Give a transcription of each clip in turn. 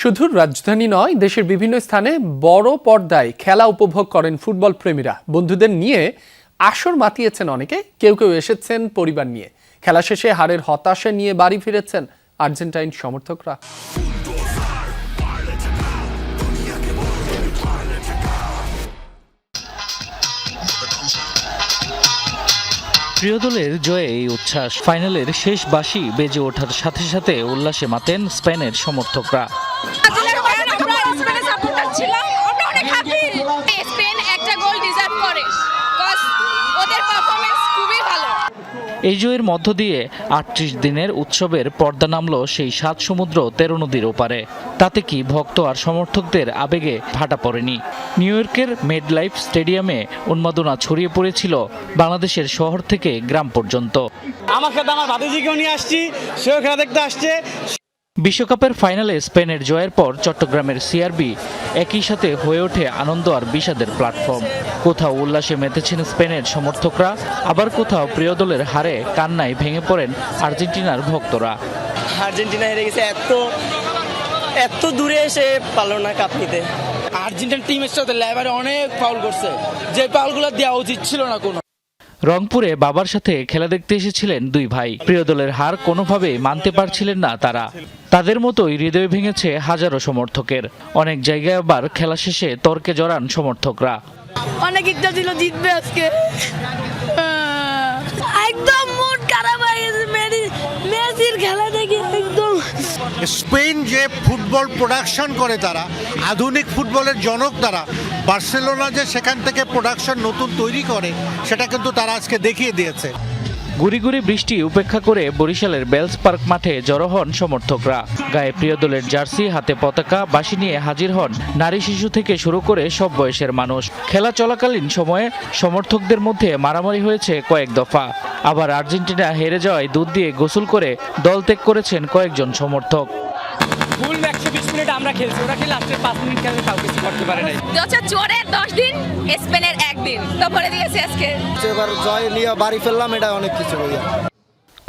শুধু রাজধানী নয়, দেশের বিভিন্ন স্থানে বড় পর্দায় খেলা উপভোগ করেন ফুটবল প্রেমীরা। বন্ধুদের নিয়ে আসর মাতিয়েছেন অনেকে, কেউ কেউ এসেছেন পরিবার নিয়ে। খেলা শেষে হারের হতাশা নিয়ে বাড়ি ফিরেছেন আর্জেন্টাইন সমর্থকরা। প্রিয় দলের জয়ে এই উচ্ছ্বাস। ফাইনালের শেষ বাঁশি বেজে ওঠার সাথে সাথে উল্লাসে মাতেন স্পেনের সমর্থকরা। এই জয়ের মধ্য দিয়ে ৩৮ দিনের উৎসবের পর্দা নামল সেই ৭ সমুদ্র ১৩ নদীর ওপারে। তাতে কি ভক্ত আর সমর্থকদের আবেগে ভাটা পড়েনি। নিউ ইয়র্কের মেডলাইফ স্টেডিয়ামে উন্মাদনা ছড়িয়ে পড়েছিল বাংলাদেশের শহর থেকে গ্রাম পর্যন্ত। আমার সাথে আমার ভাতিজিকেও নিয়ে আসছি, সেও খেলা দেখতে আসছে। বিশ্বকাপের ফাইনালে স্পেনের জয়ের পর চট্টগ্রামের সিআরবি একই সাথে হয়ে ওঠে আনন্দ আর বিষাদের প্ল্যাটফর্ম। কোথাও উল্লাসে মেতেছেন স্পেনের সমর্থকরা, আবার কোথাও প্রিয় দলের হারে কান্নায় ভেঙে পড়েন আর্জেন্টিনার ভক্তরা। আর্জেন্টিনা হেরে গেছে, এত দূরে এসে পারলো না কাপ নিতে। আর্জেন্টিনা টিমের সাথে লেবারে অনেক ফাউল করছে, যে ফাউলগুলো দেওয়া উচিত ছিল না কোনো। রংপুরে বাবার সাথে খেলা দেখতে এসেছিলেন দুই ভাই। প্রিয় দলের হার কোনোভাবে মানতে পারছিলেন না তারা। তাদের মতোই হৃদয় ভেঙেছে হাজারো সমর্থকের। অনেক জায়গায় আবার খেলা শেষে তর্কে জড়ান সমর্থকরা। অনেক ইচ্ছা ছিল জিতবে আজকে, একদম মুড খারাপ হয়ে গেছে মেসির খেলা দেখে একদম। স্পেন যে ফুটবল প্রোডাকশন করে, তারা আধুনিক ফুটবলের জনক। তারা বার্সেলোনা যে সেখান থেকে প্রোডাকশন নতুন তৈরি করে, সেটা কিন্তু তারা আজকে দেখিয়ে দিয়েছে। গুড়ি গুড়ি বৃষ্টি উপেক্ষা করে বরিশালের বেলস পার্ক মাঠে জড়ো হন সমর্থকরা। গায়ে প্রিয় দলের জার্সি, হাতে পতাকা, বাঁশি নিয়ে হাজির হন নারী শিশু থেকে শুরু করে সব বয়সের মানুষ। খেলা চলাকালীন সময়ে সমর্থকদের মধ্যে মারামারি হয়েছে কয়েক দফা। আবার আর্জেন্টিনা হেরে যাওয়ায় দুধ দিয়ে গোসল করে দল ত্যাগ করেছেন কয়েকজন সমর্থক। ফুল 120 মিনিট আমরা খেলছি, ওরা খেলে লাস্টের 5 মিনিট খেলে কাউ কিছু করতে পারে নাই। জোরে 10 দিন, স্পেনের 1 দিন তো ভরে দিয়েছে আজকে। এবার জয় নিয়ে বাড়ি ফেললাম, এটা অনেক কিছু ভাইয়া।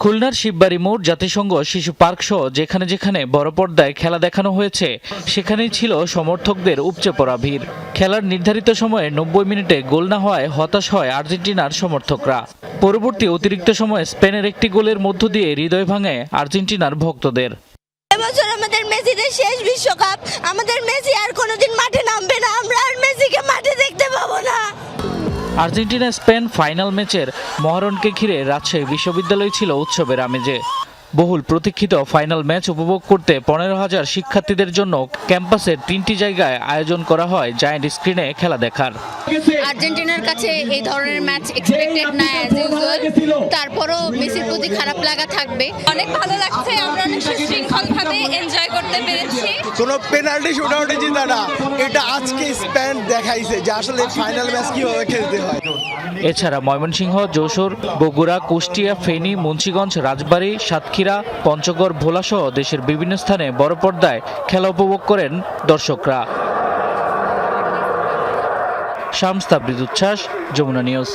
খুলনার শিববাড়ি মোড়, জাতিসংঘ শিশু পার্ক সহ যেখানে যেখানে বড় পর্দায় খেলা দেখানো হয়েছে, সেখানেই ছিল সমর্থকদের উপচে পড়া ভিড়। খেলার নির্ধারিত সময়ে ৯০ মিনিটে গোল না হওয়ায় হতাশ হয় আর্জেন্টিনার সমর্থকরা। পরবর্তী অতিরিক্ত সময়ে স্পেনের একটি গোলের মধ্য দিয়ে হৃদয় ভাঙে আর্জেন্টিনার ভক্তদের। এবছর আমাদের মেসিদের শেষ বিশ্বকাপ, আমাদের মেসি আর কোনোদিন মাঠে নামবে না, আমরা আর মেসিকে মাঠে দেখতে পাবো না। আর্জেন্টিনা স্পেন ফাইনাল ম্যাচের মহরণকে ঘিরে রাজশাহী বিশ্ববিদ্যালয় ছিল উৎসবের আমেজে। বহুল প্রতীক্ষিত ফাইনাল ম্যাচ উপভোগ করতে ১৫,০০০ শিক্ষার্থীদের জন্য ক্যাম্পাসের ৩টি জায়গায় আয়োজন করা হয় জায়ান্ট স্ক্রিনে খেলা দেখার। আর্জেন্টিনার কাছে এই ধরনের ম্যাচ এক্সপেক্টেড না অ্যাজ ইউজুয়াল, তারপরও মেসির প্রতি খারাপ লাগা থাকবে। অনেক ভালো লাগছে, আমরা অনেক সুশৃঙ্খলভাবে এনজয় করতে পেরেছি। কোনো পেনাল্টি শুটআউটে জিতা না, এটা আজকে স্পেন দেখাইছে যে আসলে ফাইনাল ম্যাচ কিভাবে খেলতে হয়। এছাড়া ময়মনসিংহ, যশোর, বগুড়া, কুষ্টিয়া, ফেনী, মুন্সিগঞ্জ, রাজবাড়ী, সাতক্ষীরা, পঞ্চগড়, ভোলাসহ দেশের বিভিন্ন স্থানে বড় পর্দায় খেলা উপভোগ করেন দর্শকরা। শামস তাবরিজ উচ্ছ্বাস, যমুনা নিউজ।